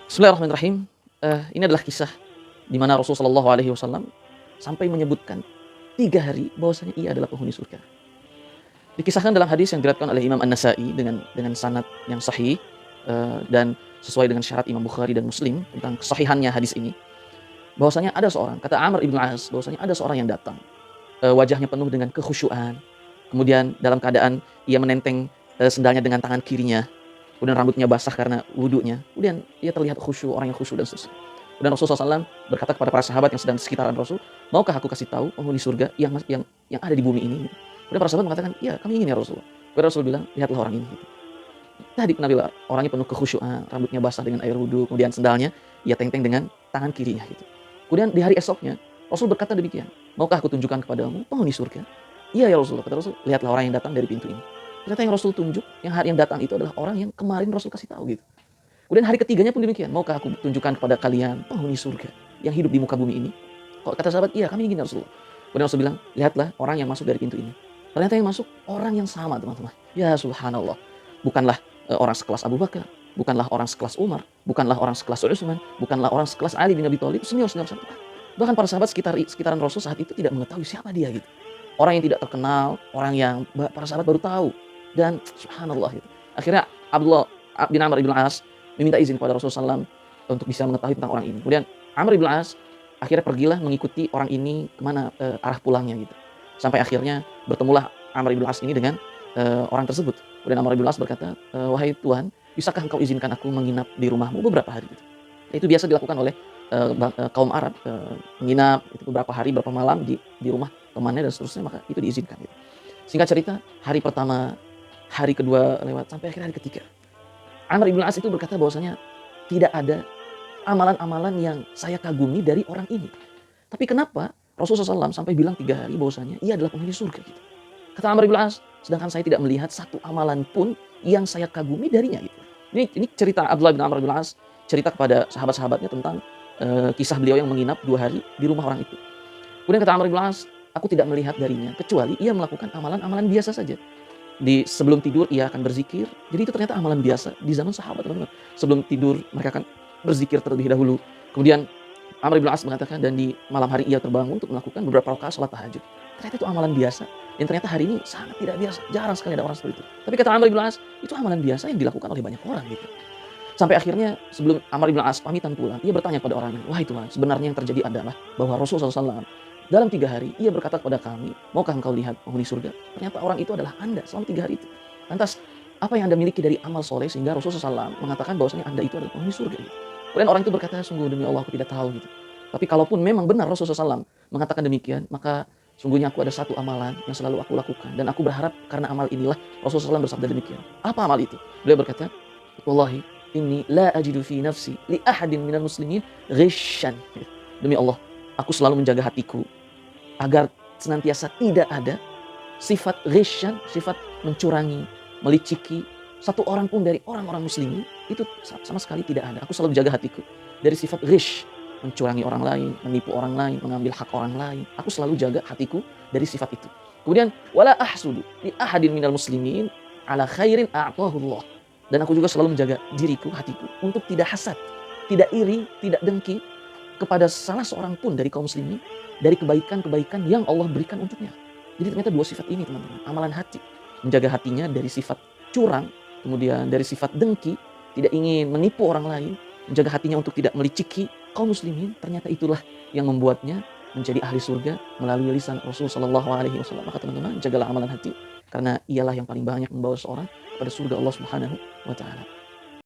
Bismillahirrahmanirrahim. Ini adalah kisah di mana Rasulullah SAW sampai menyebutkan 3 hari bahwasanya ia adalah penghuni surga. Dikisahkan dalam hadis yang diriwayatkan oleh Imam An-Nasa'i dengan sanad yang sahih, dan sesuai dengan syarat Imam Bukhari dan Muslim tentang kesahihannya hadis ini, bahwasanya ada seorang, kata Amr ibn As, bahwasanya ada seorang yang datang, wajahnya penuh dengan kekhusyuan, kemudian dalam keadaan ia menenteng, sendalnya dengan tangan kirinya, kemudian rambutnya basah karena wudunya, kemudian ia terlihat khusyuk, orang yang khusyuk dan seterusnya. Kemudian Rasulullah SAW berkata kepada para sahabat yang sedang di sekitaran Rasul, "Maukah aku kasih tahu penghuni surga yang ada di bumi ini?" Kemudian para sahabat mengatakan, "Iya, kami ingin ya Rasulullah." Kemudian Rasul bilang, "Lihatlah orang ini." Gitu. Tadi Nabi bilang, orangnya penuh kekhusyuan, rambutnya basah dengan air wudu, kemudian sendalnya ia teng-teng dengan tangan kirinya gitu. Kemudian di hari esoknya, Rasul berkata demikian, "Maukah aku tunjukkan kepadamu penghuni surga?" "Iya ya Rasulullah," kata Rasul, "lihatlah orang yang datang dari pintu ini." Ternyata yang Rasul tunjuk, yang datang itu adalah orang yang kemarin Rasul kasih tahu gitu. Kemudian hari ketiganya pun demikian, "Maukah aku tunjukkan kepada kalian penghuni surga yang hidup di muka bumi ini?" Kok kata sahabat, "Iya, kami ingin ya Rasulullah." Kemudian Rasul bilang, "Lihatlah orang yang masuk dari pintu ini." Ternyata yang masuk orang yang sama, teman-teman. Ya subhanallah. Bukanlah orang sekelas Abu Bakar, bukanlah orang sekelas Umar, bukanlah orang sekelas Utsman, bukanlah orang sekelas Ali bin Abi Thalib, senior-senior sahabat. Bahkan para sahabat sekitaran Rasul saat itu tidak mengetahui siapa dia gitu. Orang yang tidak terkenal, orang yang para sahabat baru tahu. Dan subhanallah gitu. Akhirnya Abdullah bin Amr ibn As meminta izin kepada Rasulullah SAW untuk bisa mengetahui tentang orang ini. Kemudian Amr ibn As akhirnya pergilah mengikuti orang ini kemana, arah pulangnya gitu. Sampai akhirnya bertemulah Amr ibn As ini dengan orang tersebut. Kemudian Amr ibn As berkata, "Wahai Tuhan, bisakah engkau izinkan aku menginap di rumahmu beberapa hari?" Gitu. Itu biasa dilakukan oleh kaum Arab, menginap itu beberapa hari, beberapa malam di rumah temannya dan seterusnya, maka itu diizinkan gitu. Singkat cerita, hari pertama, hari kedua lewat, sampai akhirnya hari ketiga. Amr ibn As itu berkata bahwasanya, "Tidak ada amalan-amalan yang saya kagumi dari orang ini. Tapi kenapa Rasulullah SAW sampai bilang 3 hari bahwasanya ia adalah penghuni surga?" Gitu. Kata Amr ibn As, "Sedangkan saya tidak melihat satu amalan pun yang saya kagumi darinya." Gitu. Ini cerita Abdullah bin Amr bin As, cerita kepada sahabat-sahabatnya tentang kisah beliau yang menginap 2 hari di rumah orang itu. Kemudian kata Amr bin As, "Aku tidak melihat darinya kecuali ia melakukan amalan-amalan biasa saja. Sebelum tidur ia akan berzikir." Jadi itu ternyata amalan biasa di zaman sahabat, teman-teman. Sebelum tidur mereka akan berzikir terlebih dahulu. Kemudian Amr bin As mengatakan, dan di malam hari ia terbangun untuk melakukan beberapa rakaat salat tahajud. Ternyata itu amalan biasa, dan ternyata hari ini sangat tidak biasa, jarang sekali ada orang seperti itu. Tapi kata Amr bin As, itu amalan biasa yang dilakukan oleh banyak orang gitu. Sampai akhirnya sebelum Amr bin As pamitan pulang, ia bertanya kepada orang ini, "Wahai Tuhan, sebenarnya yang terjadi adalah bahwa Rasulullah SAW dalam 3 hari ia berkata kepada kami, 'Maukah engkau lihat penghuni surga?' Ternyata orang itu adalah Anda selama 3 hari itu. Lantas apa yang Anda miliki dari amal soleh sehingga Rasulullah SAW mengatakan bahwasanya Anda itu adalah penghuni surga?" Gitu. Kemudian orang itu berkata, "Sungguh demi Allah aku tidak tahu," gitu. "Tapi kalaupun memang benar Rasulullah SAW mengatakan demikian, maka sungguhnya aku ada satu amalan yang selalu aku lakukan, dan aku berharap karena amal inilah Rasulullah SAW bersabda demikian." "Apa amal itu?" Beliau berkata, "Wallahi inni la ajidu fi nafsi li ahadin minal muslimin ghishan." Demi Allah, aku selalu menjaga hatiku agar senantiasa tidak ada sifat ghisyan, sifat mencurangi, meliciki satu orang pun dari orang-orang muslimin, itu sama sekali tidak ada. Aku selalu menjaga hatiku dari sifat ghish, mencurangi orang lain, menipu orang lain, mengambil hak orang lain. Aku selalu jaga hatiku dari sifat itu. Kemudian wala ahsudu li ahadin minal muslimin ala khairin a'tahullah. Dan aku juga selalu menjaga diriku, hatiku untuk tidak hasad, tidak iri, tidak dengki kepada salah seorang pun dari kaum muslimin dari kebaikan-kebaikan yang Allah berikan untuknya. Jadi ternyata 2 sifat ini, teman-teman, amalan hati, menjaga hatinya dari sifat curang, kemudian dari sifat dengki, tidak ingin menipu orang lain, menjaga hatinya untuk tidak meliciki kaum muslimin, ternyata itulah yang membuatnya menjadi ahli surga melalui lisan Rasul sallallahu alaihi wasallam. Maka teman-teman, jagalah amalan hati karena ialah yang paling banyak membawa seorang pada surga Allah Subhanahu wa taala.